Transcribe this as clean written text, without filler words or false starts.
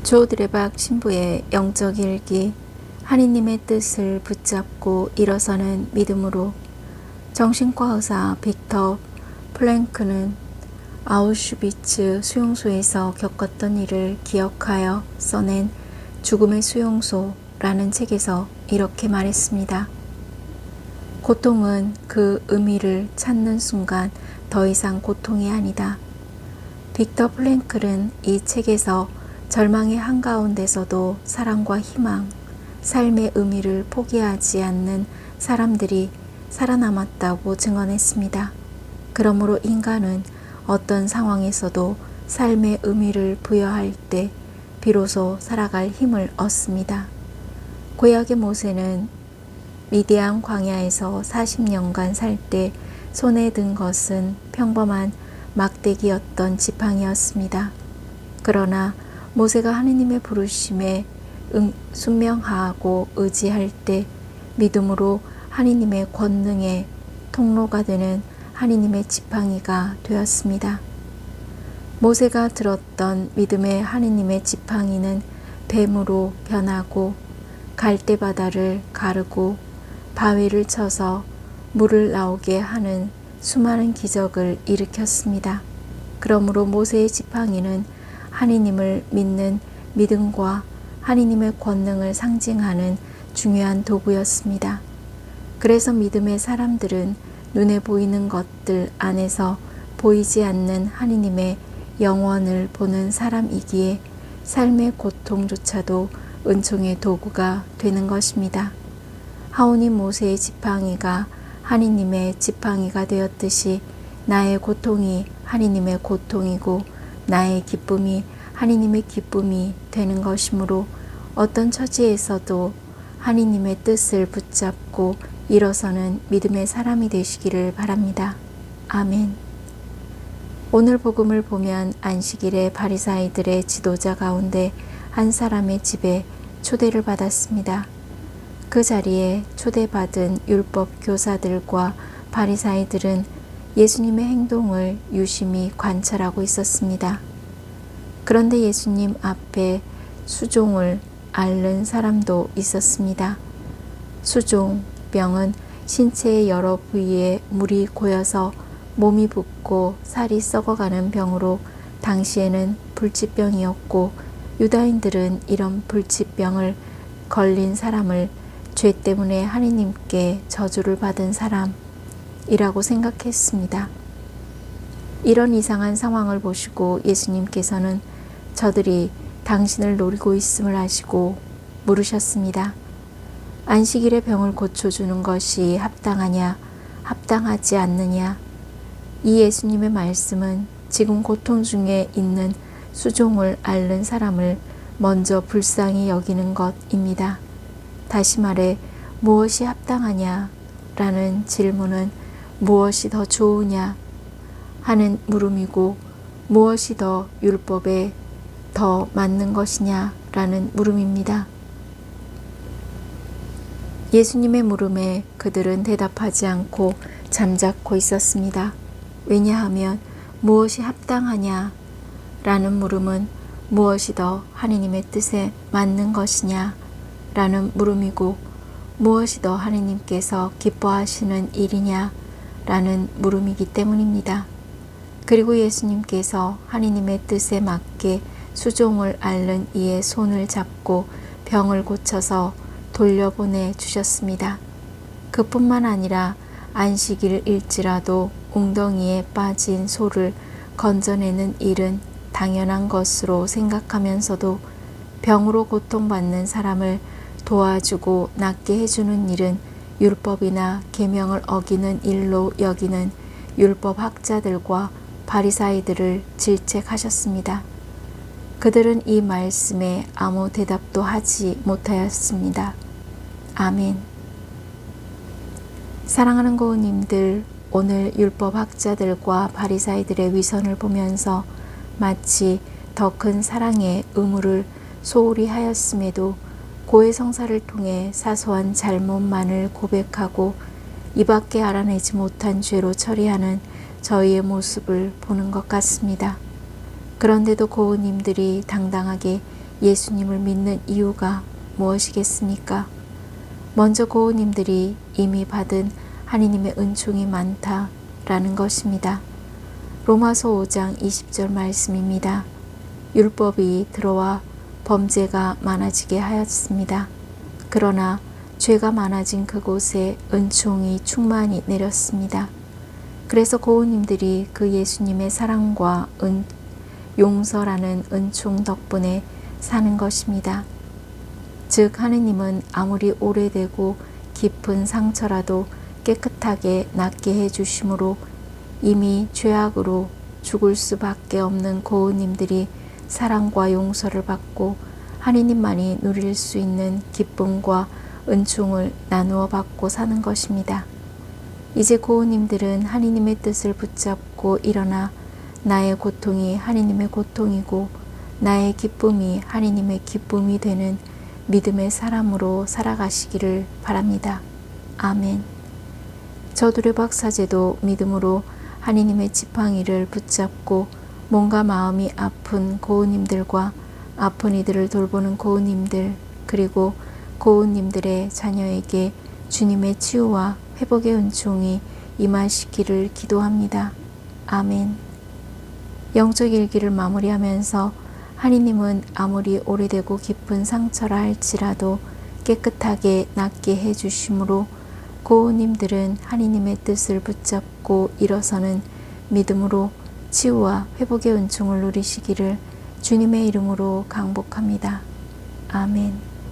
조 드레박 신부의 영적 일기. 하느님의 뜻을 붙잡고 일어서는 믿음으로. 정신과 의사 빅터 플랭크는 아우슈비츠 수용소에서 겪었던 일을 기억하여 써낸 죽음의 수용소라는 책에서 이렇게 말했습니다. 고통은 그 의미를 찾는 순간 더 이상 고통이 아니다. 빅터 플랭클은 이 책에서 절망의 한가운데서도 사랑과 희망, 삶의 의미를 포기하지 않는 사람들이 살아남았다고 증언했습니다. 그러므로 인간은 어떤 상황에서도 삶의 의미를 부여할 때 비로소 살아갈 힘을 얻습니다. 구약의 모세는 미디안 광야에서 40년간 살 때 손에 든 것은 평범한 막대기였던 지팡이였습니다. 그러나 모세가 하느님의 부르심에 순명하고 의지할 때 믿음으로 하느님의 권능의 통로가 되는 하느님의 지팡이가 되었습니다. 모세가 들었던 믿음의 하느님의 지팡이는 뱀으로 변하고 갈대바다를 가르고 바위를 쳐서 물을 나오게 하는 수많은 기적을 일으켰습니다. 그러므로 모세의 지팡이는 하느님을 믿는 믿음과 하느님의 권능을 상징하는 중요한 도구였습니다. 그래서 믿음의 사람들은 눈에 보이는 것들 안에서 보이지 않는 하느님의 영원을 보는 사람이기에 삶의 고통조차도 은총의 도구가 되는 것입니다. 하오니 모세의 지팡이가 하느님의 지팡이가 되었듯이 나의 고통이 하느님의 고통이고 나의 기쁨이 하느님의 기쁨이 되는 것이므로 어떤 처지에서도 하느님의 뜻을 붙잡고 일어서는 믿음의 사람이 되시기를 바랍니다. 아멘. 오늘 복음을 보면 안식일에 바리사이들의 지도자 가운데 한 사람의 집에 초대를 받았습니다. 그 자리에 초대받은 율법 교사들과 바리사이들은 예수님의 행동을 유심히 관찰하고 있었습니다. 그런데 예수님 앞에 수종을 앓는 사람도 있었습니다. 수종, 병은 신체의 여러 부위에 물이 고여서 몸이 붓고 살이 썩어가는 병으로 당시에는 불치병이었고 유다인들은 이런 불치병을 걸린 사람을 죄 때문에 하느님께 저주를 받은 사람이라고 생각했습니다. 이런 이상한 상황을 보시고 예수님께서는 저들이 당신을 노리고 있음을 아시고 물으셨습니다. 안식일에 병을 고쳐주는 것이 합당하냐, 합당하지 않느냐? 이 예수님의 말씀은 지금 고통 중에 있는 수종을 앓는 사람을 먼저 불쌍히 여기는 것입니다. 다시 말해 무엇이 합당하냐 라는 질문은 무엇이 더 좋으냐 하는 물음이고 무엇이 더 율법에 더 맞는 것이냐 라는 물음입니다. 예수님의 물음에 그들은 대답하지 않고 잠자코 있었습니다. 왜냐하면 무엇이 합당하냐 라는 물음은 무엇이 더 하느님의 뜻에 맞는 것이냐 라는 물음이고 무엇이 더 하느님께서 기뻐하시는 일이냐 라는 물음이기 때문입니다. 그리고 예수님께서 하느님의 뜻에 맞게 수종을 앓는 이의 손을 잡고 병을 고쳐서 돌려보내 주셨습니다. 그뿐만 아니라 안식일일지라도 웅덩이에 빠진 소를 건져내는 일은 당연한 것으로 생각하면서도 병으로 고통받는 사람을 도와주고 낫게 해주는 일은 율법이나 계명을 어기는 일로 여기는 율법학자들과 바리사이들을 질책하셨습니다. 그들은 이 말씀에 아무 대답도 하지 못하였습니다. 아멘. 사랑하는 고은님들, 오늘 율법학자들과 바리사이들의 위선을 보면서 마치 더 큰 사랑의 의무를 소홀히 하였음에도 고해성사를 통해 사소한 잘못만을 고백하고 이밖에 알아내지 못한 죄로 처리하는 저희의 모습을 보는 것 같습니다. 그런데도 고은님들이 당당하게 예수님을 믿는 이유가 무엇이겠습니까? 먼저 고우님들이 이미 받은 하느님의 은총이 많다라는 것입니다. 로마서 5장 20절 말씀입니다. 율법이 들어와 범죄가 많아지게 하였습니다. 그러나 죄가 많아진 그곳에 은총이 충만히 내렸습니다. 그래서 고우님들이 그 예수님의 사랑과 용서라는 은총 덕분에 사는 것입니다. 즉 하느님은 아무리 오래되고 깊은 상처라도 깨끗하게 낫게 해주심으로 이미 죄악으로 죽을 수밖에 없는 고우님들이 사랑과 용서를 받고 하느님만이 누릴 수 있는 기쁨과 은총을 나누어 받고 사는 것입니다. 이제 고우님들은 하느님의 뜻을 붙잡고 일어나 나의 고통이 하느님의 고통이고 나의 기쁨이 하느님의 기쁨이 되는 믿음의 사람으로 살아가시기를 바랍니다. 아멘. 저두려 박사제도 믿음으로 하느님의 지팡이를 붙잡고 몸과 마음이 아픈 고우님들과 아픈 이들을 돌보는 고우님들 그리고 고우님들의 자녀에게 주님의 치유와 회복의 은총이 임하시기를 기도합니다. 아멘. 영적 일기를 마무리하면서 하느님은 아무리 오래되고 깊은 상처라 할지라도 깨끗하게 낫게 해주심으로 고우님들은 하느님의 뜻을 붙잡고 일어서는 믿음으로 치유와 회복의 은총을 누리시기를 주님의 이름으로 강복합니다. 아멘.